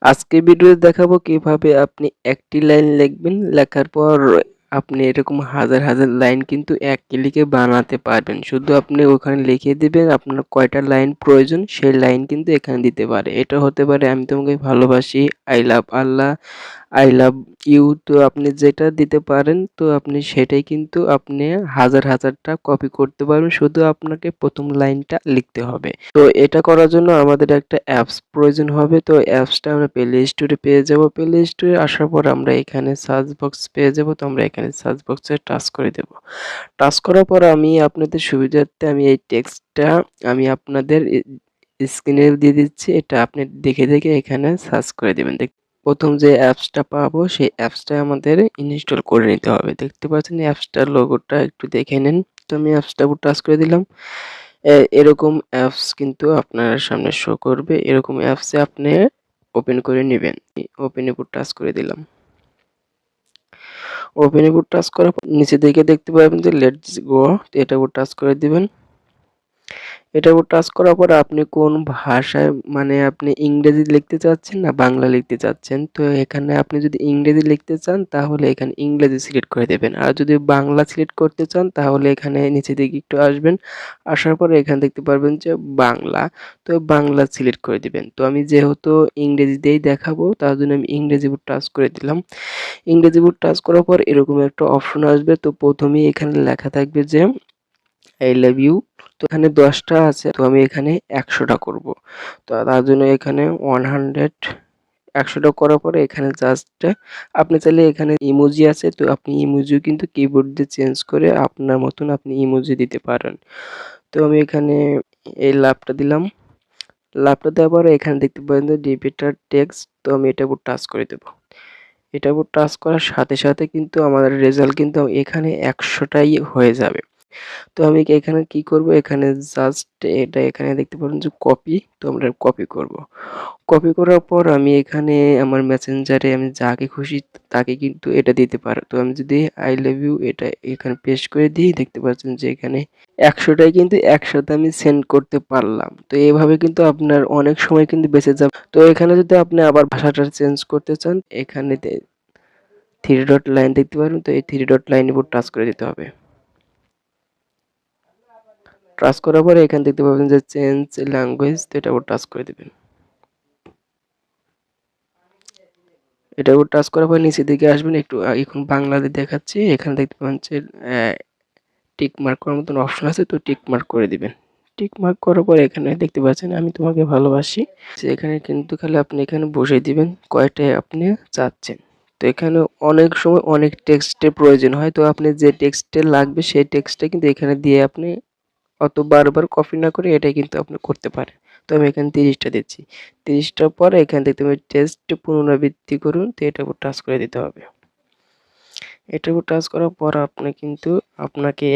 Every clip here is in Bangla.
আজকে ভিডিওতে দেখাবো কিভাবে আপনি একটি লাইন লিখবেন, লেখার পর আপনি এরকম হাজার হাজার লাইন কিন্তু এক ক্লিকে বানাতে পারবেন। শুধু আপনি ওখানে লিখে দিবেন আপনার কয়টা লাইন প্রয়োজন, সেই লাইন কিন্তু এখানে দিতে পারে। এটা হতে পারে আমি তোমাকে ভালোবাসি, I love Allah, I love you. তো আপনি যেটা দিতে পারেন তো আপনি সেটাই কিন্তু আপনি হাজার হাজারটা কপি করতে পারবেন, শুধু আপনাকে প্রথম লাইনটা লিখতে হবে। তো এটা করার জন্য আমাদের একটা অ্যাপস প্রয়োজন হবে। তো অ্যাপসটা আমরা প্লে স্টোরে পেয়ে যাব। প্লে স্টোরে আসার পর আমরা এখানে সার্চ বক্স পেয়ে যাব। তো আমরা এখানে সার্চ বক্সে টাচ করে দেব। টাচ করার পর আমি আপনাদের সুবিধার্থে আমি এই টেক্সটটা আমি আপনাদের স্ক্রিনে দিয়ে দিচ্ছি। এটা আপনি দেখে দেখে এখানে সার্চ করে দেবেন। প্রথম যে অ্যাপসটা পাবো সেই অ্যাপসটা আমাদের ইনস্টল করে নিতে হবে। দেখতে পাচ্ছেন অ্যাপসটার লোগোটা একটু দেখে নিন। তো আমি অ্যাপসটার উপর টাচ করে দিলাম। এরকম অ্যাপস কিন্তু আপনার সামনে শো করবে। এরকম অ্যাপসে আপনি ওপেন করে নেবেন। ওপেন এর উপর টাচ করে দিলাম। ওপেন এর উপর টাচ করার পর নিচে দিকে দেখতে পাবেন যে লেটস গো, এটার উপর টাচ করে দিবেন। এটার উপর টাচ করার পর আপনি কোন ভাষায়, মানে আপনি ইংরেজি লিখতে চাচ্ছেন না বাংলা লিখতে চাচ্ছেন। তো এখানে আপনি যদি ইংরেজি লিখতে চান তাহলে এখানে ইংরেজি সিলেক্ট করে দেবেন, আর যদি বাংলা সিলেক্ট করতে চান তাহলে এখানে নিচে দিকে একটু আসবেন। আসার পরে এখানে দেখতে পারবেন যে বাংলা, তো বাংলা সিলেক্ট করে দিবেন। তো আমি যেহেতু ইংরেজিতেই দেখাবো তার জন্য আমি ইংরেজি উপর টাচ করে দিলাম। ইংরেজি উপর টাচ করার পর এরকম একটা অপশন আসবে। তো প্রথমেই এখানে লেখা থাকবে যে আই লাভ ইউ। তো এখানে 10টা আছে, তো আমি এখানে 100টা করব। তো তার জন্য এখানে 100টা করার পরে এখানে জাস্ট আপনি চাইলে এখানে ইমোজি আছে, তো আপনি ইমোজিও কিন্তু কিবোর্ড দিয়ে চেঞ্জ করে আপনার মতন আপনি ইমোজি দিতে পারেন। তো আমি এখানে এই লাভটা দিলাম। লাভটা দেওয়ার পরে এখানে দেখতে পারেন যে ডিপিটার টেক্সট, তো আমি এটার উপর টাচ করে দেব। এটার উপর টাচ করার সাথে সাথে কিন্তু আমাদের রেজাল্ট কিন্তু এখানে 100টাই হয়ে যাবে। তো আমি এখানে কি করব, এখানে জাস্ট এটা এখানে দেখতে পারেন যে কপি, তো আমরা কপি করব। কপি করার পর আমি এখানে আমার মেসেঞ্জারে আমি যাকে খুশি তাকে কিন্তু এটা দিতে পারো। তো আমি যদি আই লাভ ইউ এটা এখানে পেস্ট করে দিই, দেখতে পাচ্ছেন যে এখানে 100টাই কিন্তু একসাথে আমি সেন্ড করতে পারলাম। তো এইভাবে কিন্তু আপনার অনেক সময় কিন্তু বেঁচে যাবে। তো এখানে যদি আপনি আবার ভাষাটা চেঞ্জ করতে চান, এখানে থ্রি ডট লাইন দেখতে পারেন, তো এই থ্রি ডট লাইনের উপর টাচ করে দিতে হবে। টাচ করার পরে এখানে দেখতে পাবেন যে চেঞ্জ ল্যাঙ্গুয়েজ, তো এটার উপর টাচ করে দিবেন। এটার উপর টাচ করার পর নিচের দিকে আসবেন, একটু এখন বাংলাতে দেখাচ্ছি। এখানে দেখতে পাবেন যে টিক মার্ক করার মতন অপশন আছে, তো টিক মার্ক করে দিবেন। টিক মার্ক করার পর এখানে দেখতে পাচ্ছেন আমি তোমাকে ভালোবাসি। এখানে কিন্তু খালি আপনি এখানে বসিয়ে দিবেন কয়টায় আপনি চাচ্ছেন। তো এখানে অনেক সময় অনেক টেক্সটের প্রয়োজন হয়, তো আপনি যে টেক্সটে লাগবে সেই টেক্সটটা কিন্তু এখানে দিয়ে আপনি অত বারবার কপি না করে এটাই কিন্তু আপনি করতে পারেন। তো আমি এখানে 30টা দিচ্ছি। 30টার পরে এখানে দেখতে পাবেন টেক্সট পুনরাবৃত্তি করুন, তো এটার উপর টাচ করে দিতে হবে। এটার উপর টাচ করার পর আপনি কিন্তু আপনাকে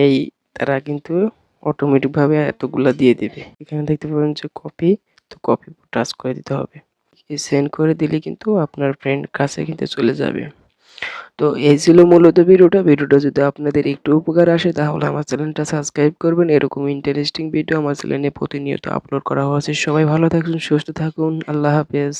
তারা কিন্তু অটোমেটিকভাবে এতগুলা দিয়ে দিবে। এখানে দেখতে পাবেন যে কপি, তো কপি টাচ করে দিতে হবে। সেন্ড করে দিলে কিন্তু আপনার ফ্রেন্ড কাছে কিন্তু চলে যাবে। তো এই ছিল মূলত ভিডিওটা যদি আপনাদের একটু উপকার আসে তাহলে আমার চ্যানেলটা সাবস্ক্রাইব করবেন। এরকম ইন্টারেস্টিং ভিডিও আমার চ্যানেলে প্রতিনিয়ত আপলোড করা হচ্ছে। সবাই ভালো থাকুন, সুস্থ থাকুন, আল্লাহ হাফেজ।